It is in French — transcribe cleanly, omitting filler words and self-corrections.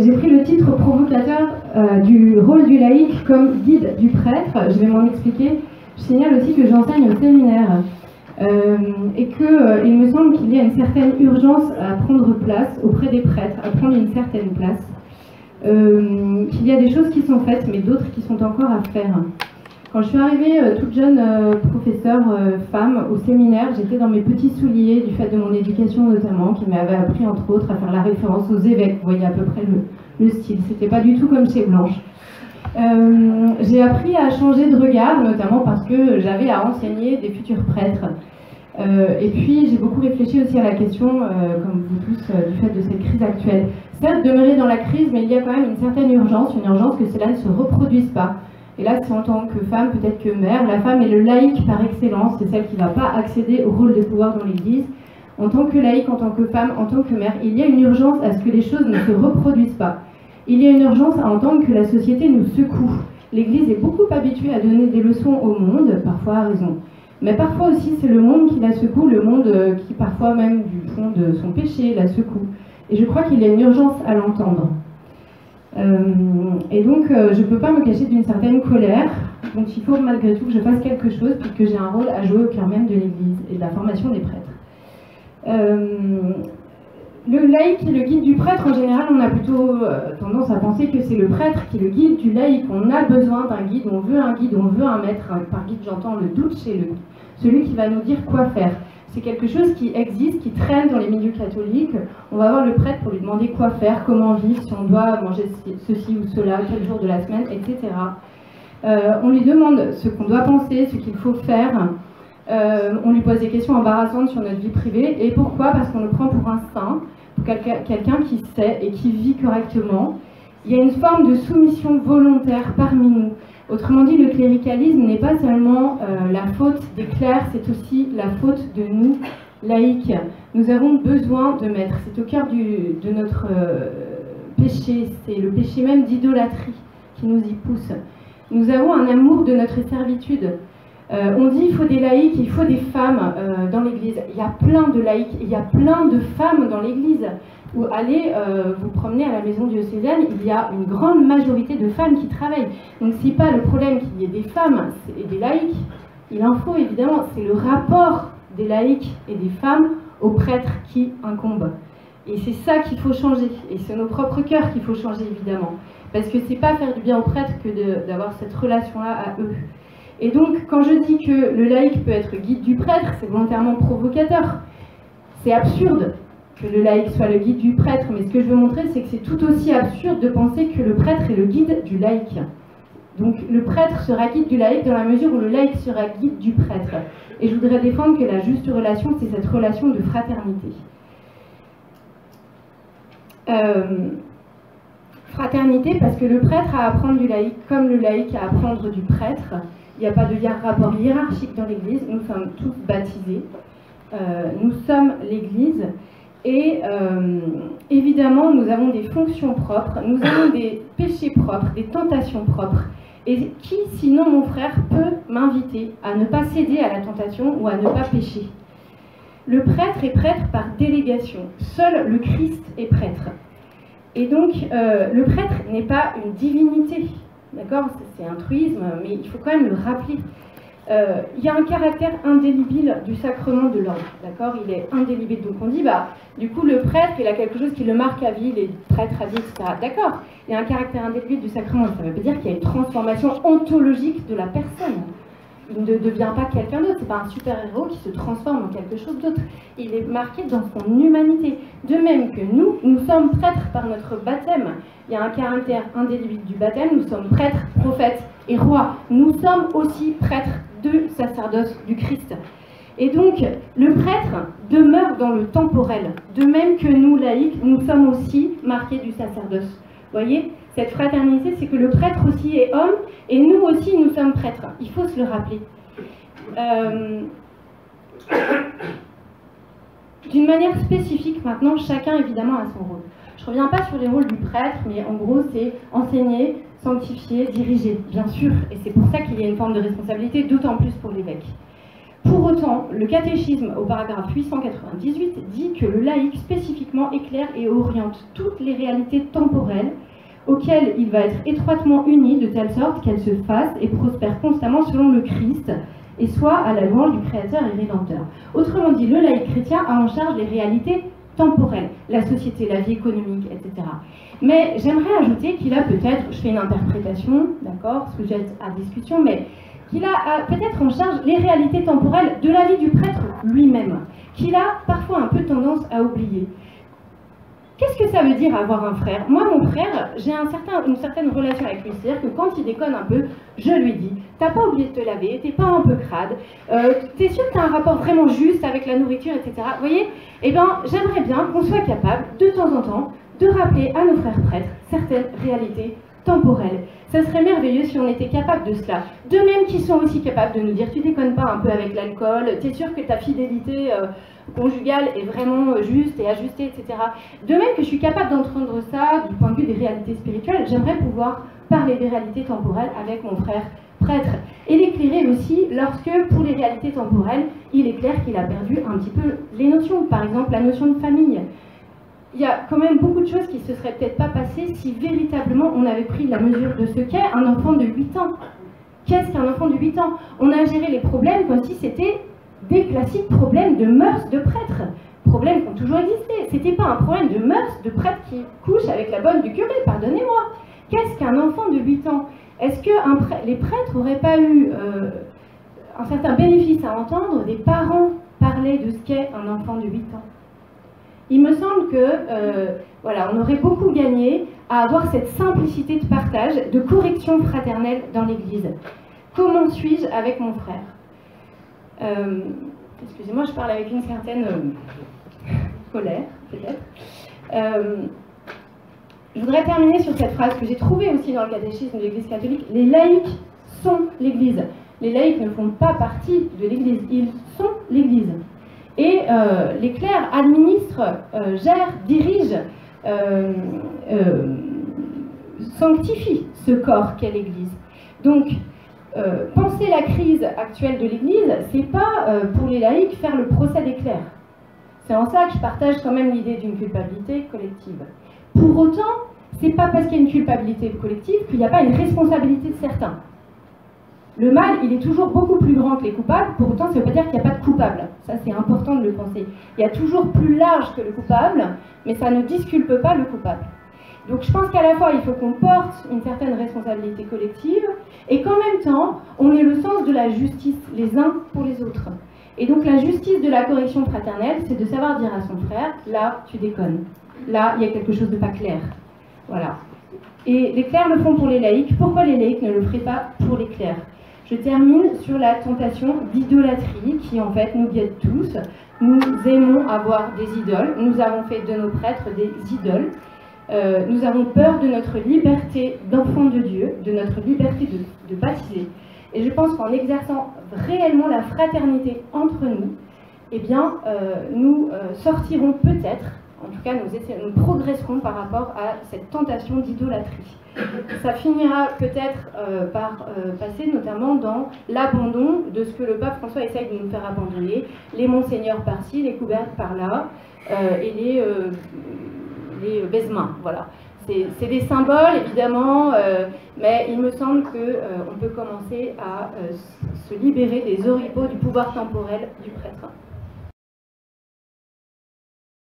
j'ai pris le titre provocateur du rôle du laïc comme guide du prêtre. Je vais m'en expliquer. Je signale aussi que j'enseigne au séminaire et qu'il me semble qu'il y a une certaine urgence à prendre place auprès des prêtres, à prendre une certaine place. Qu'il y a des choses qui sont faites, mais d'autres qui sont encore à faire. Quand je suis arrivée toute jeune professeure femme au séminaire, j'étais dans mes petits souliers du fait de mon éducation notamment, qui m'avait appris entre autres à faire la référence aux évêques. Vous voyez à peu près le style, c'était pas du tout comme chez Blanche. J'ai appris à changer de regard, notamment parce que j'avais à enseigner des futurs prêtres. Et puis j'ai beaucoup réfléchi aussi à la question, comme vous tous, du fait de cette crise actuelle. Certes, demeurer dans la crise, mais il y a quand même une certaine urgence que cela ne se reproduise pas. Et là, c'est en tant que femme, peut-être que mère, la femme est le laïc par excellence, c'est celle qui ne va pas accéder au rôle de pouvoir dans l'Église. En tant que laïc, en tant que femme, en tant que mère, il y a une urgence à ce que les choses ne se reproduisent pas. Il y a une urgence à entendre que la société nous secoue. L'Église est beaucoup habituée à donner des leçons au monde, parfois à raison. Mais parfois aussi, c'est le monde qui la secoue, le monde qui parfois même du fond de son péché la secoue. Et je crois qu'il y a une urgence à l'entendre. Et donc, je ne peux pas me cacher d'une certaine colère. Donc, il faut malgré tout que je fasse quelque chose, puis que j'ai un rôle à jouer au cœur même de l'Église et de la formation des prêtres. Le laïc et le guide du prêtre, en général, on a plutôt tendance à penser que c'est le prêtre qui est le guide du laïc. On a besoin d'un guide, on veut un guide, on veut un maître. Par guide, j'entends le doute chez celui qui va nous dire quoi faire. C'est quelque chose qui existe, qui traîne dans les milieux catholiques. On va voir le prêtre pour lui demander quoi faire, comment vivre, si on doit manger ceci ou cela, quel jour de la semaine, etc. On lui demande ce qu'on doit penser, ce qu'il faut faire. On lui pose des questions embarrassantes sur notre vie privée. Et pourquoi? Parce qu'on le prend pour un saint, pour quelqu'un qui sait et qui vit correctement. Il y a une forme de soumission volontaire parmi nous. Autrement dit, le cléricalisme n'est pas seulement la faute des clercs, c'est aussi la faute de nous, laïcs. Nous avons besoin de maîtres. C'est au cœur de notre péché, c'est le péché même d'idolâtrie qui nous y pousse. Nous avons un amour de notre servitude. On dit qu'il faut des laïcs, il faut des femmes dans l'Église. Il y a plein de laïcs, il y a plein de femmes dans l'Église. Ou allez vous promener à la maison diocésaine, il y a une grande majorité de femmes qui travaillent. Donc c'est pas le problème qu'il y ait des femmes et des laïcs, il en faut évidemment, c'est le rapport des laïcs et des femmes aux prêtres qui incombe. Et c'est ça qu'il faut changer, et c'est nos propres cœurs qu'il faut changer évidemment. Parce que c'est pas faire du bien aux prêtres que d'avoir cette relation-là à eux. Et donc quand je dis que le laïc peut être guide du prêtre, c'est volontairement provocateur. C'est absurde que le laïc soit le guide du prêtre, mais ce que je veux montrer, c'est que c'est tout aussi absurde de penser que le prêtre est le guide du laïc. Donc le prêtre sera guide du laïc dans la mesure où le laïc sera guide du prêtre. Et je voudrais défendre que la juste relation, c'est cette relation de fraternité. Fraternité parce que le prêtre a à apprendre du laïc comme le laïc a à apprendre du prêtre. Il n'y a pas de rapport hiérarchique dans l'Église, nous sommes tous baptisés, nous sommes l'Église. Et évidemment, nous avons des fonctions propres, nous avons des péchés propres, des tentations propres. Et qui, sinon mon frère, peut m'inviter à ne pas céder à la tentation ou à ne pas pécher? Le prêtre est prêtre par délégation. Seul le Christ est prêtre. Et donc, le prêtre n'est pas une divinité. D'accord? C'est un truisme, mais il faut quand même le rappeler. Il y a un caractère indélébile du sacrement de l'ordre, d'accord? Il est indélébile, donc on dit, du coup le prêtre, il a quelque chose qui le marque à vie, les prêtres à vie, etc. D'accord, il y a un caractère indélébile du sacrement, ça ne veut pas dire qu'il y a une transformation ontologique de la personne. Il ne devient pas quelqu'un d'autre, c'est pas un super-héros qui se transforme en quelque chose d'autre. Il est marqué dans son humanité. De même que nous sommes prêtres par notre baptême. Il y a un caractère indélébile du baptême, nous sommes prêtres, prophètes et rois. Nous sommes aussi prêtres du sacerdoce du Christ. Et donc, le prêtre demeure dans le temporel. De même que nous, laïcs, nous sommes aussi marqués du sacerdoce. Vous voyez, cette fraternité, c'est que le prêtre aussi est homme, et nous aussi, nous sommes prêtres. Il faut se le rappeler. D'une manière spécifique, maintenant, chacun, évidemment, a son rôle. Je ne reviens pas sur les rôles du prêtre, mais en gros, c'est enseigner, sanctifier, diriger, bien sûr. Et c'est pour ça qu'il y a une forme de responsabilité, d'autant plus pour l'évêque. Pour autant, le catéchisme, au paragraphe 898, dit que le laïc spécifiquement éclaire et oriente toutes les réalités temporelles auxquelles il va être étroitement uni de telle sorte qu'elles se fassent et prospèrent constamment selon le Christ et soit à la louange du Créateur et Rédempteur. Autrement dit, le laïc chrétien a en charge les réalités temporelles, la société, la vie économique, etc. Mais j'aimerais ajouter qu'il a peut-être, je fais une interprétation, d'accord, sujet à discussion, mais qu'il a peut-être en charge les réalités temporelles de la vie du prêtre lui-même, qu'il a parfois un peu tendance à oublier. Qu'est-ce que ça veut dire avoir un frère? Moi, mon frère, j'ai une certaine relation avec lui. C'est-à-dire que quand il déconne un peu, je lui dis « T'as pas oublié de te laver, t'es pas un peu crade, t'es sûr que t'as un rapport vraiment juste avec la nourriture, etc. » Vous voyez? Eh bien, j'aimerais bien qu'on soit capable, de temps en temps, de rappeler à nos frères prêtres certaines réalités temporelles. Ça serait merveilleux si on était capable de cela. De même qu'ils sont aussi capables de nous dire « Tu déconnes pas un peu avec l'alcool, t'es sûr que ta fidélité... conjugale est vraiment juste et ajustée, etc. » De même que je suis capable d'entendre ça du point de vue des réalités spirituelles, j'aimerais pouvoir parler des réalités temporelles avec mon frère prêtre. Et l'éclairer aussi lorsque, pour les réalités temporelles, il est clair qu'il a perdu un petit peu les notions. Par exemple, la notion de famille. Il y a quand même beaucoup de choses qui ne se seraient peut-être pas passées si véritablement on avait pris la mesure de ce qu'est un enfant de 8 ans. Qu'est-ce qu'un enfant de 8 ans? On a géré les problèmes comme si c'était des classiques problèmes de mœurs de prêtres, problèmes qui ont toujours existé. C'était pas un problème de mœurs de prêtre qui couche avec la bonne du curé, pardonnez-moi. Qu'est-ce qu'un enfant de 8 ans? Est-ce que les prêtres n'auraient pas eu un certain bénéfice à entendre des parents parler de ce qu'est un enfant de 8 ans? Il me semble que voilà, on aurait beaucoup gagné à avoir cette simplicité de partage, de correction fraternelle dans l'Église. Comment suis-je avec mon frère? Excusez-moi, je parle avec une certaine colère, peut-être. Je voudrais terminer sur cette phrase que j'ai trouvée aussi dans le catéchisme de l'Église catholique. Les laïcs sont l'Église. Les laïcs ne font pas partie de l'Église, ils sont l'Église. Et les clercs administrent, gèrent, dirigent, sanctifient ce corps qu'est l'Église. Donc, penser la crise actuelle de l'Église, c'est pas pour les laïcs faire le procès des clercs. C'est en ça que je partage quand même l'idée d'une culpabilité collective. Pour autant, c'est pas parce qu'il y a une culpabilité collective qu'il n'y a pas une responsabilité de certains. Le mal, il est toujours beaucoup plus grand que les coupables, pour autant ça ne veut pas dire qu'il n'y a pas de coupable. Ça c'est important de le penser. Il y a toujours plus large que le coupable, mais ça ne disculpe pas le coupable. Donc je pense qu'à la fois, il faut qu'on porte une certaine responsabilité collective et qu'en même temps, on ait le sens de la justice les uns pour les autres. Et donc la justice de la correction fraternelle, c'est de savoir dire à son frère, là, tu déconnes. Là, il y a quelque chose de pas clair. Voilà. Et les clercs le font pour les laïcs. Pourquoi les laïcs ne le feraient pas pour les clercs? Je termine sur la tentation d'idolâtrie qui en fait nous guette tous. Nous aimons avoir des idoles. Nous avons fait de nos prêtres des idoles. Nous avons peur de notre liberté d'enfant de Dieu, de notre liberté de baptiser. Et je pense qu'en exerçant réellement la fraternité entre nous, eh bien, nous sortirons peut-être, en tout cas nous progresserons par rapport à cette tentation d'idolâtrie. Ça finira peut-être par passer notamment dans l'abandon de ce que le pape François essaye de nous faire abandonner, les monseigneurs par-ci, les couvertes par-là, et les baise-mains, voilà. C'est des symboles, évidemment, mais il me semble qu'on peut commencer à se libérer des oripeaux du pouvoir temporel du prêtre.